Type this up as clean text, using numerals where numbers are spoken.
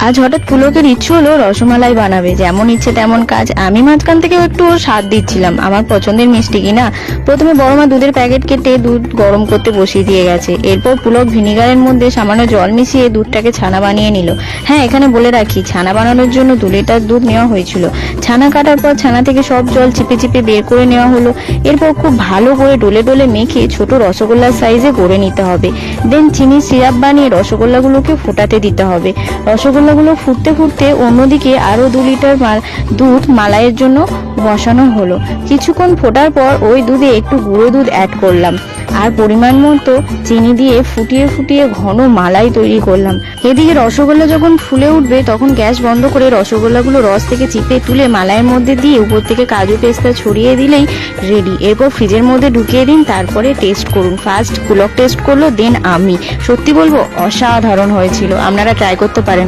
আজ হঠাৎ পুলকের ইচ্ছে হলো রসমালাই বানাবে, যেমন ইচ্ছে তেমন কাজ। আমি মাঝখান থেকে একটু ওর স্বাদ দিচ্ছিলাম, আমার পছন্দের মিষ্টি কিনা। প্রথমে বড় মা দুধের প্যাকেট কেটে দুধ গরম করতে বসিয়ে দিয়ে গেছে। এরপর পুলক ভিনিগারের মধ্যে সামান্য জল মিশিয়ে দুধটাকে ছানা বানিয়ে নিল। হ্যাঁ, এখানে বলে রাখি, ছানা বানানোর জন্য 2 লিটার দুধ নেওয়া হয়েছিল। ছানা কাটার পর ছানা থেকে সব জল চিপে চিপে বের করে নেওয়া হলো। এরপর খুব ভালো করে ডলে ডলে মেখে ছোট রসগোল্লার সাইজে গড়ে নিতে হবে। দেন চিনির সিরাপ বানিয়ে রসগোল্লাগুলোকে ফোটাতে দিতে হবে। রসগোল্লাগুলো ফুটতে ফুটতে অন্যদিকে আরো 2 লিটার দুধ মালাইয়ের জন্য বসানো হলো। কিছুক্ষণ ফোটার পর ওই দুধে একটু গুঁড়ো দুধ অ্যাড করলাম আর পরিমাণ মতো চিনি দিয়ে ফুটিয়ে ফুটিয়ে ঘন মালাই তৈরি করলাম। এদিকে রসগোল্লা যখন ফুলে উঠবে তখন গ্যাস বন্ধ করে রসগোল্লাগুলো রস থেকে চিপে তুলে মালাইয়ের মধ্যে দিয়ে উপর থেকে কাজু পেস্তা ছড়িয়ে দিলেই রেডি। এরপর ফ্রিজের মধ্যে ঢুকিয়ে দিন, তারপরে টেস্ট করুন। ফার্স্ট পুলক টেস্ট করলো, দেন আমি। সত্যি বলবো, অসাধারণ হয়েছিল। আপনারা ট্রাই করতে পারেন।